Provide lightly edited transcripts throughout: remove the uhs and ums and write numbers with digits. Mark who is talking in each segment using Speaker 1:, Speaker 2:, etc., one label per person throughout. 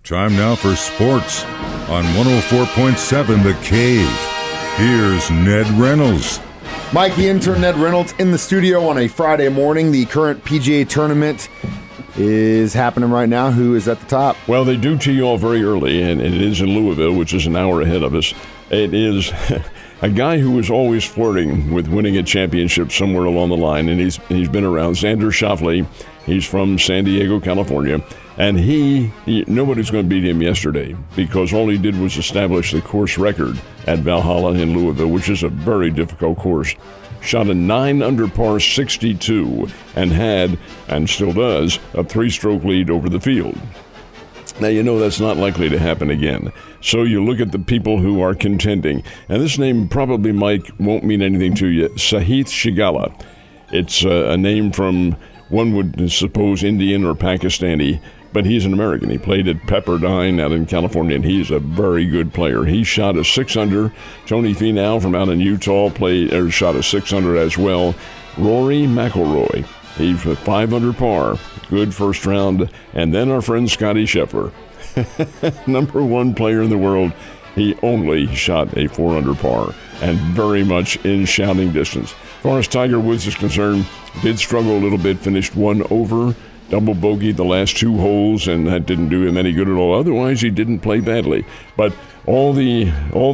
Speaker 1: Time now for sports on 104.7 The Cave. Here's Ned Reynolds.
Speaker 2: Mikey intern Ned Reynolds in the studio on a Friday morning. The current PGA tournament is happening right now. Who is at the top?
Speaker 3: Well, they do tee off very early, and it is in Louisville, which is an hour ahead of us. It is a guy who is always flirting with winning a championship somewhere along the line, and he's been around. Xander Schauffele, he's from San Diego, California, and nobody's going to beat him yesterday because all he did was establish the course record at Valhalla in Louisville, which is a very difficult course. Shot a 9 under par 62 and had, and still does, a 3-stroke lead over the field. Now, you know that's not likely to happen again. So you look at the people who are contending. And this name probably, Mike, won't mean anything to you. Sahith Shigala. It's a name from, one would suppose, Indian or Pakistani, but he's an American. He played at Pepperdine out in California, and he's a very good player. He shot a 6-under. Tony Finau from out in Utah shot a 6-under as well. Rory McIlroy, he's a 5 under par. Good first round. And then our friend Scottie Scheffler, number one player in the world. He only shot a 4 under par and very much in shouting distance. As far as Tiger Woods is concerned, did struggle a little bit, finished 1 over, double bogey the last 2 holes, and that didn't do him any good at all. Otherwise, he didn't play badly. But all the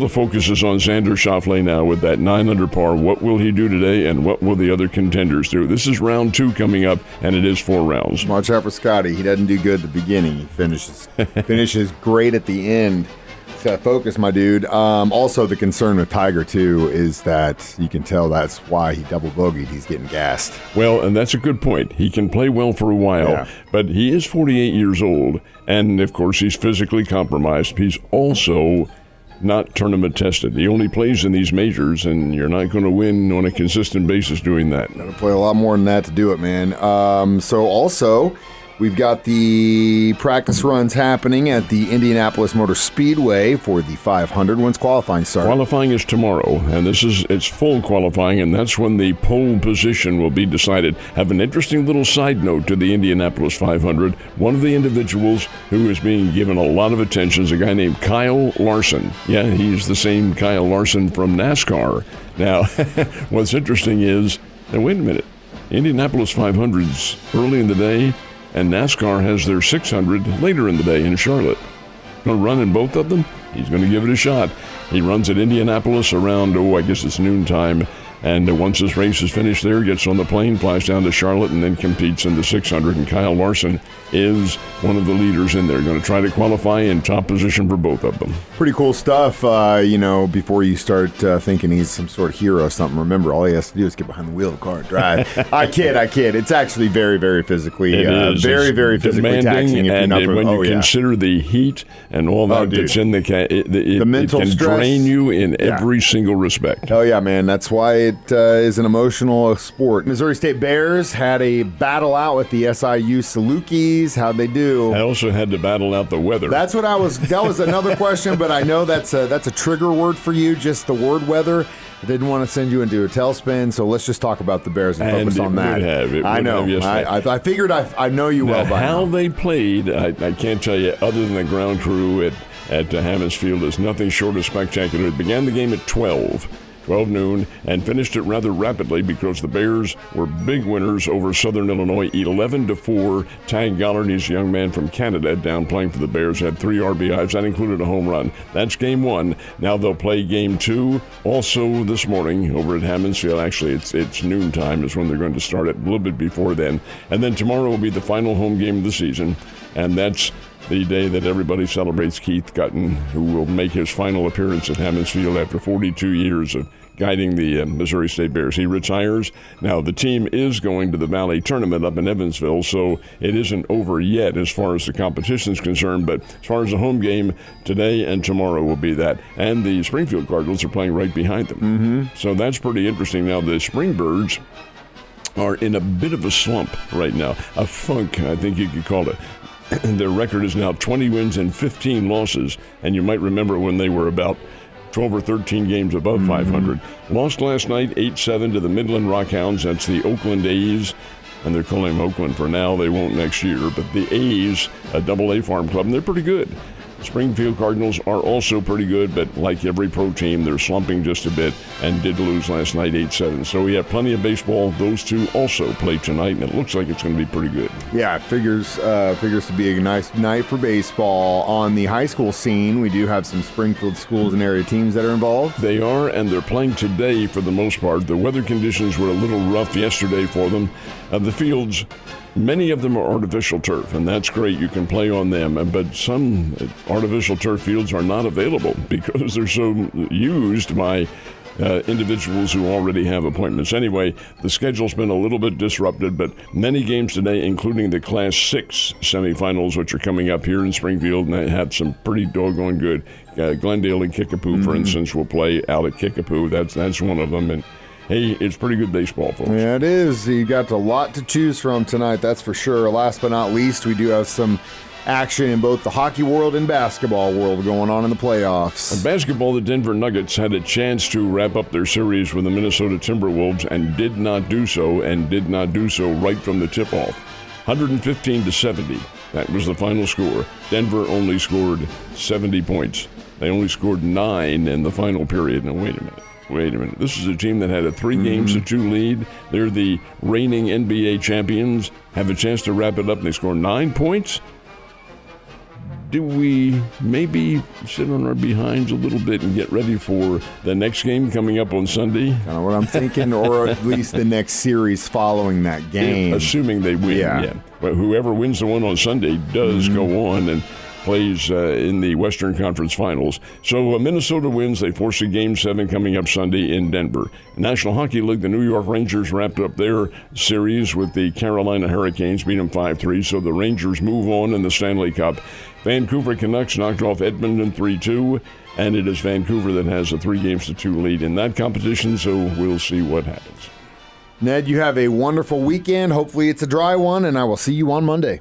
Speaker 3: focus is on Xander Schauffele now with that 9 under par. What will he do today, and what will the other contenders do? This is round 2 coming up, and it is 4 rounds.
Speaker 2: Watch out for Scotty. He doesn't do good at the beginning. He finishes great at the end. Focus, my dude. Also, the concern with Tiger, too, is that you can tell that's why he double bogeyed. He's getting gassed.
Speaker 3: Well, and that's a good point. He can play well for a while, but he is 48 years old, and, of course, he's physically compromised. He's also not tournament tested. He only plays in these majors, and you're not going to win on a consistent basis doing that.
Speaker 2: Got to play a lot more than that to do it, man. So, also, we've got the practice runs happening at the Indianapolis Motor Speedway for the 500. When's qualifying start?
Speaker 3: Qualifying is tomorrow, and it's full qualifying, and that's when the pole position will be decided. Have an interesting little side note to the Indianapolis 500. One of the individuals who is being given a lot of attention is a guy named Kyle Larson. Yeah, he's the same Kyle Larson from NASCAR. Now, what's interesting is, now wait a minute, Indianapolis 500's early in the day, and NASCAR has their 600 later in the day in Charlotte. Going to run in both of them? He's going to give it a shot. He runs at Indianapolis around, I guess it's noontime. And once this race is finished there, gets on the plane, flies down to Charlotte, and then competes in the 600. And Kyle Larson is one of the leaders in there. Going to try to qualify in top position for both of them.
Speaker 2: Pretty cool stuff, before you start thinking he's some sort of hero or something. Remember, all he has to do is get behind the wheel of the car and drive. I kid. It's actually very, very physically, very, very physically taxing.
Speaker 3: When you consider the heat and all that that's in the mental it can
Speaker 2: stress.
Speaker 3: Drain you in every single respect.
Speaker 2: Oh, yeah, man. That's why it is an emotional sport. Missouri State Bears had a battle out with the SIU Salukis. How'd they do?
Speaker 3: I also had to battle out the weather.
Speaker 2: That was another question, but I know that's a trigger word for you, just the word weather. I didn't want to send you into a tailspin, so let's just talk about the Bears and focus on that. I know. I figured I know you well by now.
Speaker 3: How they played, I can't tell you, other than the ground crew at Hammons Field, is nothing short of spectacular. It began the game at 12 noon, and finished it rather rapidly because the Bears were big winners over Southern Illinois, 11-4. Tag Gollard, he's a young man from Canada, down playing for the Bears, had 3 RBIs. That included a home run. That's game 1. Now they'll play game 2 also this morning over at Hammons Field. Actually, it's noontime is when they're going to start it, a little bit before then. And then tomorrow will be the final home game of the season, and that's the day that everybody celebrates Keith Gutton, who will make his final appearance at Hammons Field after 42 years of guiding the Missouri State Bears. He retires. Now, the team is going to the Valley Tournament up in Evansville, so it isn't over yet as far as the competition is concerned, but as far as the home game, today and tomorrow will be that. And the Springfield Cardinals are playing right behind them.
Speaker 2: Mm-hmm.
Speaker 3: So that's pretty interesting. Now, the Springbirds are in a bit of a slump right now, a funk, I think you could call it. Their record is now 20 wins and 15 losses, and you might remember when they were about 12 or 13 games above 500. Lost last night 8-7 to the Midland Rockhounds. That's the Oakland A's. and they're calling them Oakland for now. They won't next year. But the A's, a Double-A farm club, and they're pretty good. Springfield Cardinals are also pretty good, but like every pro team, they're slumping just a bit and did lose last night 8-7. So we have plenty of baseball. Those two also play tonight, and it looks like it's going to be pretty good.
Speaker 2: Yeah, figures to be a nice night for baseball. On the high school scene, we do have some Springfield schools and area teams that are involved.
Speaker 3: They are, and they're playing today for the most part. The weather conditions were a little rough yesterday for them. The fields, many of them are artificial turf, and that's great. You can play on them, but some artificial turf fields are not available because they're so used by individuals who already have appointments. Anyway, the schedule's been a little bit disrupted, but many games today, including the Class 6 semifinals, which are coming up here in Springfield, and they had some pretty doggone good. Glendale and Kickapoo, for instance, will play out at Kickapoo. That's one of them, and hey, it's pretty good baseball, folks.
Speaker 2: Yeah, it is. You got a lot to choose from tonight, that's for sure. Last but not least, we do have some action in both the hockey world and basketball world going on in the playoffs.
Speaker 3: In basketball, the Denver Nuggets had a chance to wrap up their series with the Minnesota Timberwolves and did not do so right from the tip-off. 115-70. That was the final score. Denver only scored 70 points. They only scored 9 in the final period. Now, wait a minute. This is a team that had a 3-2 lead. They're the reigning NBA champions, have a chance to wrap it up, and they score 9 points? Do we maybe sit on our behinds a little bit and get ready for the next game coming up on Sunday?
Speaker 2: Kind of what I'm thinking, or at least the next series following that game.
Speaker 3: Assuming they win, yeah. But whoever wins the one on Sunday does go on and plays in the Western Conference Finals. So Minnesota wins. They force a Game 7 coming up Sunday in Denver. National Hockey League, the New York Rangers wrapped up their series with the Carolina Hurricanes, beat them 5-3. So the Rangers move on in the Stanley Cup. Vancouver Canucks knocked off Edmonton 3-2, and it is Vancouver that has a 3-2 lead in that competition, so we'll see what happens.
Speaker 2: Ned, you have a wonderful weekend. Hopefully it's a dry one, and I will see you on Monday.